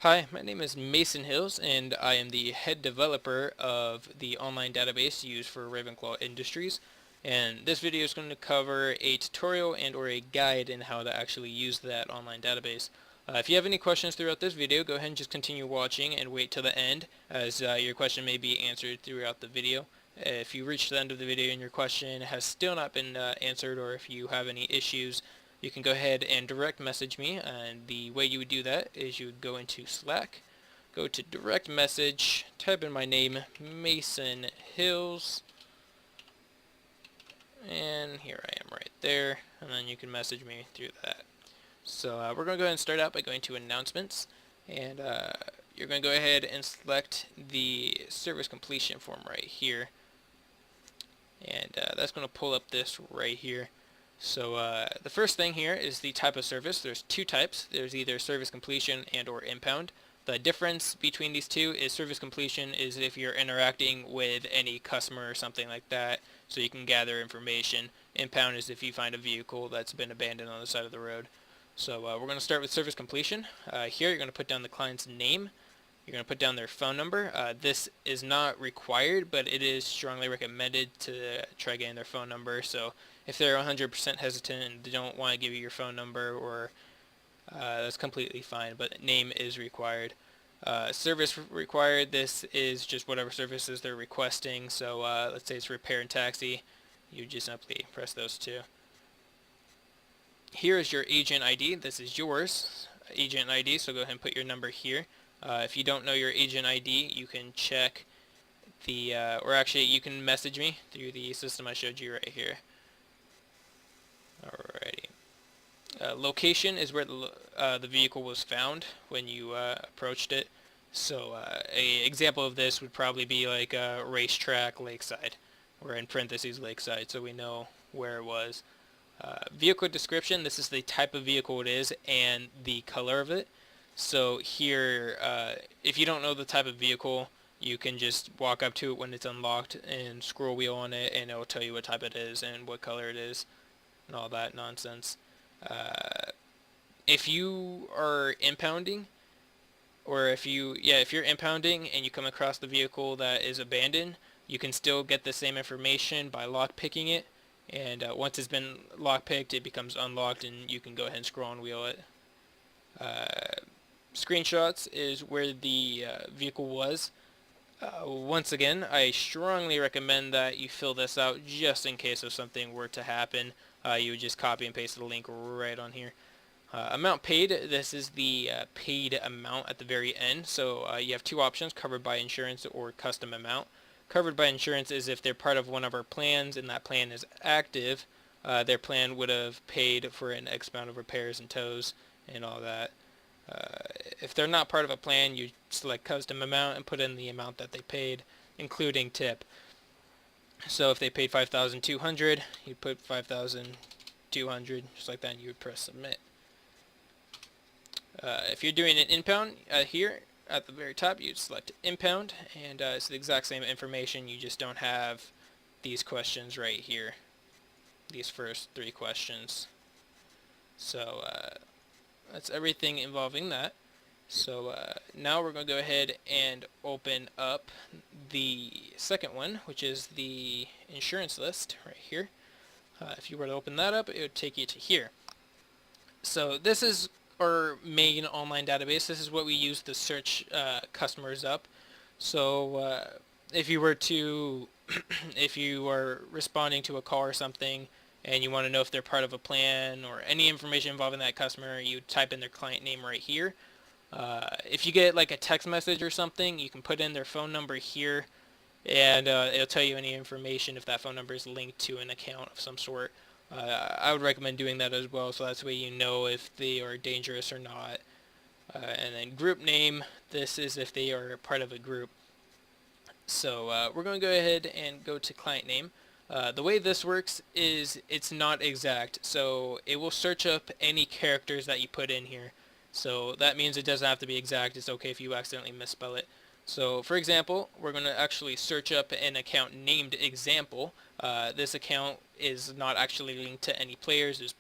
Hi, my name is Mason Hills, and I am the head developer of the online database used for Ravenclaw Industries. And this video is going to cover a tutorial and or a guide in how to actually use that online database. If you have any questions throughout this video, go ahead and just continue watching and wait till the end, as your question may be answered throughout the video. If you reach the end of the video and your question has still not been answered, or if you have any issues, you can go ahead and direct message me, and the way you would do that is you would go into Slack, go to direct message, type in my name, Mason Hills, and here I am right there, and then you can message me through that. So we're going to go ahead and start out by going to announcements, and you're going to go ahead and select the service completion form right here, and that's going to pull up this right here. So the first thing here is the type of service. There's two types. There's either service completion and or impound. The difference between these two is service completion is if you're interacting with any customer or something like that, so you can gather information. Impound is if you find a vehicle that's been abandoned on the side of the road. So we're going to start with service completion. Here you're going to put down the client's name. You're going to put down their phone number. This is not required, but it is strongly recommended to try getting their phone number. So if they're 100% hesitant and they don't want to give you your phone number, or that's completely fine, but name is required. Service required, this is just whatever services they're requesting. So let's say it's repair and taxi. You just simply press those two. Here is your agent ID. This is yours, agent ID, so go ahead and put your number here. If you don't know your agent ID, you can check the, or actually you can message me through the system I showed you right here. Alrighty. Location is where the vehicle was found when you approached it. So a example of this would probably be like a racetrack, Lakeside, or in parentheses Lakeside, so we know where it was. Vehicle description, this is the type of vehicle it is and the color of it. So here, if you don't know the type of vehicle, you can just walk up to it when it's unlocked and scroll wheel on it, and it will tell you what type it is and what color it is and all that nonsense. If you are impounding, or if you're impounding and you come across the vehicle that is abandoned, you can still get the same information by lockpicking it. And once it's been lockpicked, it becomes unlocked, and you can go ahead and scroll and wheel it. Screenshots is where the vehicle was. Once again, I strongly recommend that you fill this out just in case if something were to happen. You would just copy and paste the link right on here. Amount paid, this is the paid amount at the very end. So you have two options, covered by insurance or custom amount. Covered by insurance is if they're part of one of our plans and that plan is active, their plan would have paid for an X amount of repairs and tows and all that. If they're not part of a plan, you select custom amount and put in the amount that they paid, including tip. So if they paid $5,200, you put $5,200, just like that, and you would press submit. If you're doing an impound, here at the very top, you select impound, and it's the exact same information. You just don't have these questions right here, these first three questions. So that's everything involving that. So now we're going to go ahead and open up the second one, which is the insurance list right here. If you were to open that up, it would take you to here. So this is our main online database. This is what we use to search customers up. So if you were to, if you are responding to a call or something, and you want to know if they're part of a plan or any information involving that customer, you type in their client name right here. If you get like a text message or something, you can put in their phone number here, and it'll tell you any information if that phone number is linked to an account of some sort. I would recommend doing that as well, so that's the way you know if they are dangerous or not. And then group name, this is if they are part of a group. So we're going to go ahead and go to client name. The way this works is it's not exact, so it will search up any characters that you put in here. So that means it doesn't have to be exact. It's okay if you accidentally misspell it. So for example, we're going to actually search up an account named example. This account is not actually linked to any players. It's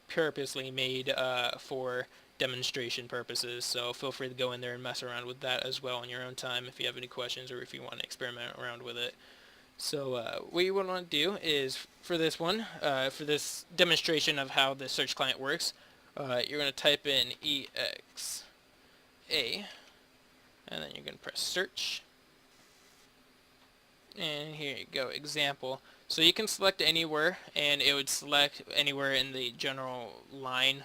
purposely made for demonstration purposes, so feel free to go in there and mess around with that as well on your own time if you have any questions or if you want to experiment around with it. So what you want to do is, for this one, for this demonstration of how the search client works, you're going to type in EXA, and then you're going to press search. And here you go, example. So you can select anywhere, and it would select anywhere in the general line,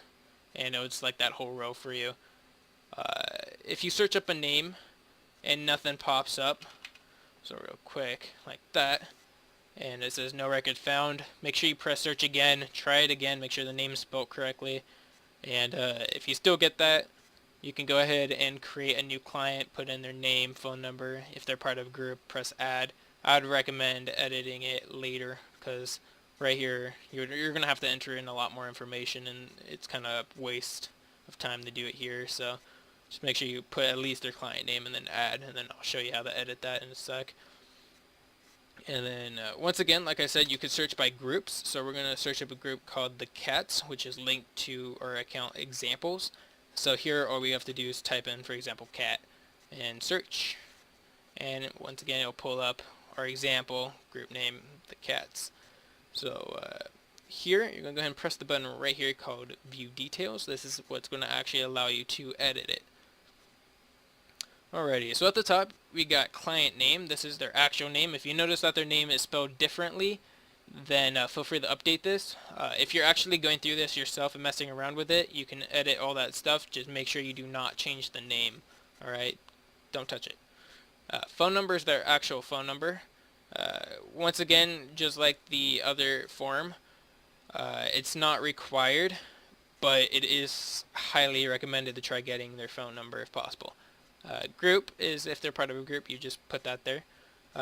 and it would select that whole row for you. If you search up a name and nothing pops up, so real quick, like that, and it says no record found, make sure you press search again, try it again, make sure the name is spelled correctly, and if you still get that, you can go ahead and create a new client, put in their name, phone number. If they're part of a group, press add. I would recommend editing it later, because right here you're going to have to enter in a lot more information, and it's kind of a waste of time to do it here. So just make sure you put at least their client name and then add, and then I'll show you how to edit that in a sec. And then once again, like I said, you could search by groups. So we're going to search up a group called the Cats, which is linked to our account examples. So here all we have to do is type in, for example, cat, and search. And once again, it'll pull up our example group name, the Cats. So here, you're going to go ahead and press the button right here called View Details. This is what's going to actually allow you to edit it. Alrighty, so at the top, we got client name. This is their actual name. If you notice that their name is spelled differently, then feel free to update this. If you're actually going through this yourself and messing around with it, you can edit all that stuff. Just make sure you do not change the name. Alright, don't touch it. Phone number is their actual phone number. Once again, just like the other form, it's not required, but it is highly recommended to try getting their phone number if possible. Group is if they're part of a group, you just put that there.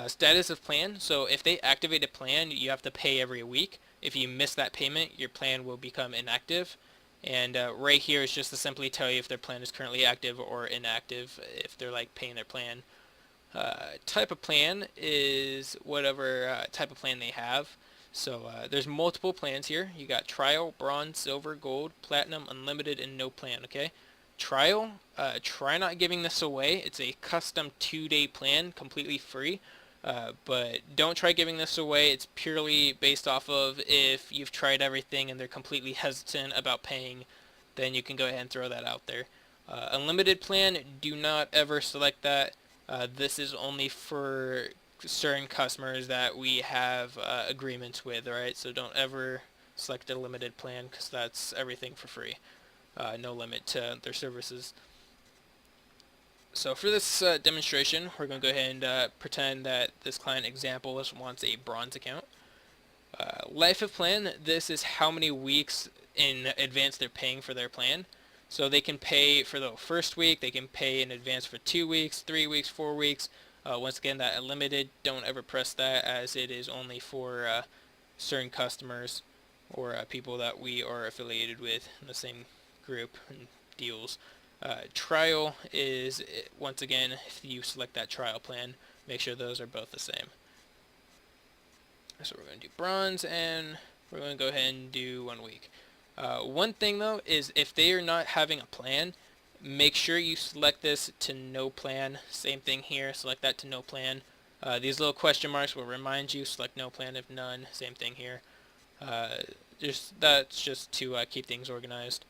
Status of plan, so if they activate a plan, you have to pay every week. If you miss that payment, your plan will become inactive. And right here is just to simply tell you if their plan is currently active or inactive, if they're like paying their plan. Type of plan is whatever type of plan they have. So there's multiple plans here. You got trial, bronze, silver, gold, platinum, unlimited, and no plan, okay? Trial, try not giving this away. It's a custom 2-day plan, completely free. But don't try giving this away. It's purely based off of if you've tried everything and they're completely hesitant about paying, then you can go ahead and throw that out there. Unlimited plan, do not ever select that. This is only for certain customers that we have agreements with, alright? So don't ever select a limited plan, because that's everything for free. No limit to their services. So for this demonstration, we're going to go ahead and pretend that this client example wants a bronze account. Life of plan, this is how many weeks in advance they're paying for their plan. So they can pay for the first week, they can pay in advance for 2 weeks, 3 weeks, 4 weeks. Once again, that unlimited, don't ever press that, as it is only for certain customers or people that we are affiliated with in the same group and deals. Trial is, once again, if you select that trial plan, make sure those are both the same. So we're going to do bronze, and we're going to go ahead and do 1 week. One thing though is if they are not having a plan, make sure you select this to no plan. Same thing here, select that to no plan. These little question marks will remind you, select no plan if none. Same thing here. That's just to keep things organized.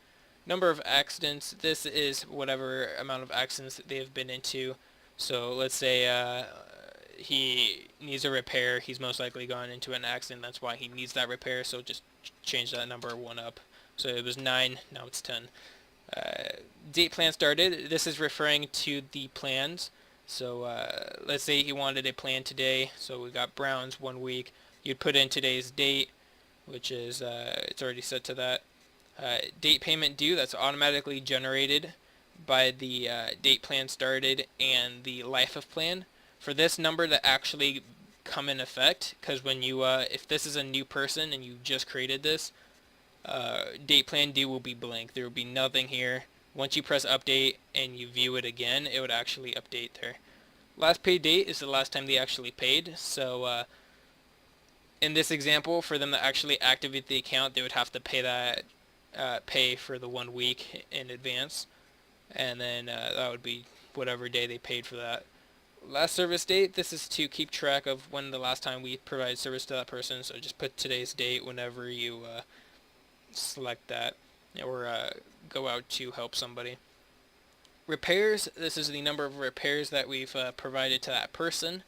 Number of accidents, this is whatever amount of accidents that they have been into. So let's say he needs a repair, he's most likely gone into an accident, that's why he needs that repair, so just change that number 1 up. So it was 9, now it's 10. Date plan started, this is referring to the plans. So let's say he wanted a plan today, so we got Browns 1 week. You'd put in today's date, which is, it's already set to that. Date payment due, that's automatically generated by the date plan started and the life of plan. For this number to actually come in effect, because when you, if this is a new person and you just created this, date plan due will be blank. There will be nothing here. Once you press update and you view it again, it would actually update there. Last paid date is the last time they actually paid, so in this example, for them to actually activate the account, they would have to pay that pay for the 1 week in advance, and then that would be whatever day they paid for that. Last service date, this is to keep track of when the last time we provided service to that person, so just put today's date whenever you select that, or go out to help somebody. Repairs, this is the number of repairs that we've provided to that person.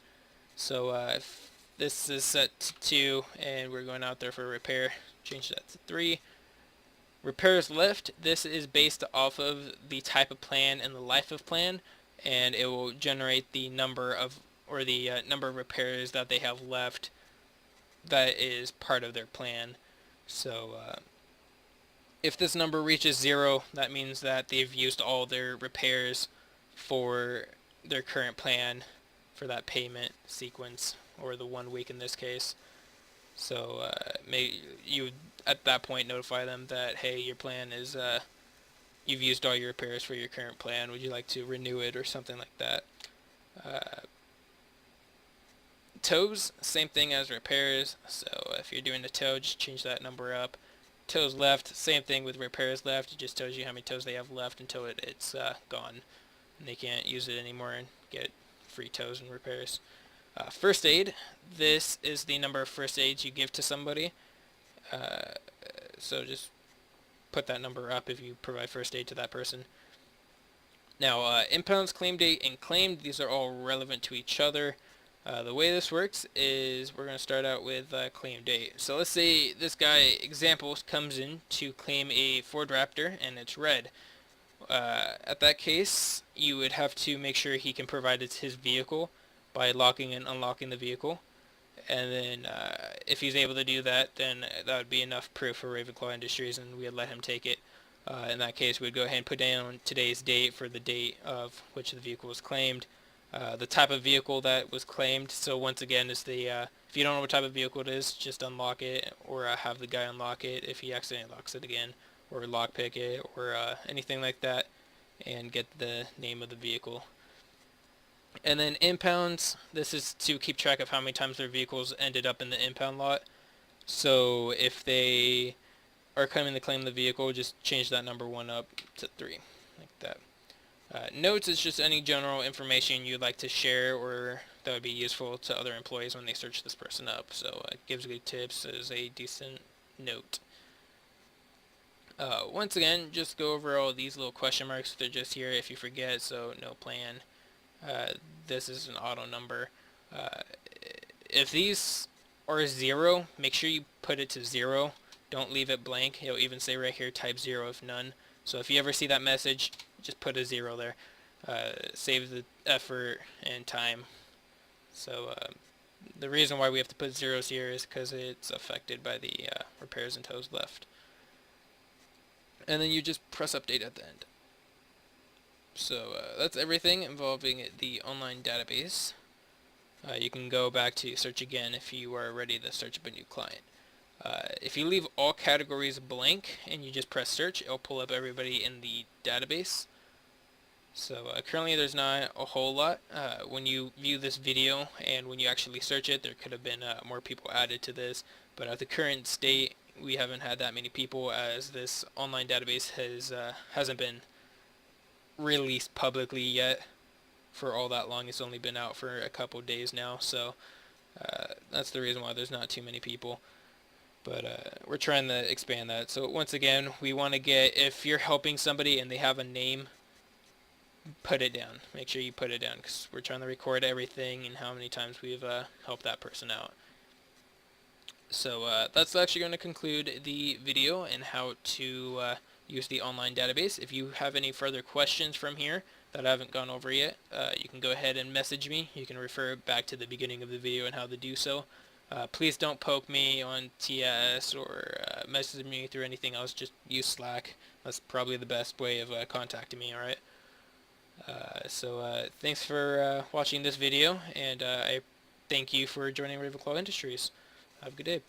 So if this is set to 2 and we're going out there for a repair, change that to 3. Repairs left, this is based off of the type of plan and the life of plan, and it will generate the number of, or the number of repairs that they have left that is part of their plan. So if this number reaches 0, that means that they've used all their repairs for their current plan for that payment sequence, or the 1 week in this case. So you would at that point notify them that, hey, your plan is you've used all your repairs for your current plan. Would you like to renew it, or something like that? Tows, same thing as repairs. So if you're doing a tow, just change that number up. Tows left, same thing with repairs left. It just tells you how many tows they have left until it's gone, and they can't use it anymore and get free tows and repairs. First aid, this is the number of first aids you give to somebody. So just put that number up if you provide first aid to that person. Now, impounds, claim date, and claimed, these are all relevant to each other. The way this works is we're going to start out with claim date. So let's say this guy, example, comes in to claim a Ford Raptor and it's red. At that case, you would have to make sure he can provide his vehicle by locking and unlocking the vehicle. And then if he's able to do that, then that would be enough proof for Ravenclaw Industries, and we'd let him take it. In that case, we'd go ahead and put down today's date for the date of which the vehicle was claimed. The type of vehicle that was claimed. So once again, is the if you don't know what type of vehicle it is, just unlock it, or have the guy unlock it if he accidentally locks it again, or lockpick it, or anything like that, and get the name of the vehicle. And then impounds, this is to keep track of how many times their vehicles ended up in the impound lot. So if they are coming to claim the vehicle, just change that number 1 up to 3, like that. Notes is just any general information you'd like to share, or that would be useful to other employees when they search this person up. So gives good tips is a decent note. Once again, just go over all these little question marks. They're just here if you forget, so no plan. This is an auto number. If these are 0, make sure you put it to 0. Don't leave it blank. It'll even say right here, type 0 if none. So if you ever see that message, just put a 0 there. Save the effort and time. So the reason why we have to put zeros here is because it's affected by the repairs and tows left. And then you just press update at the end. So that's everything involving the online database. You can go back to search again if you are ready to search up a new client. If you leave all categories blank and you just press search, it'll pull up everybody in the database. So currently there's not a whole lot. When you view this video and when you actually search it, there could have been more people added to this, but at the current state we haven't had that many people, as this online database hasn't been released publicly yet for all that long. It's only been out for a couple days now, so that's the reason why there's not too many people. But we're trying to expand that. So once again, we want to get, if you're helping somebody and they have a name, put it down. Make sure you put it down, because we're trying to record everything and how many times we've helped that person out. So that's actually going to conclude the video and how to use the online database. If you have any further questions from here that I haven't gone over yet, you can go ahead and message me. You can refer back to the beginning of the video and how to do so. Please don't poke me on TS or message me through anything else. Just use Slack. That's probably the best way of contacting me, alright? So thanks for watching this video, and I thank you for joining Ravenclaw Industries. Have a good day.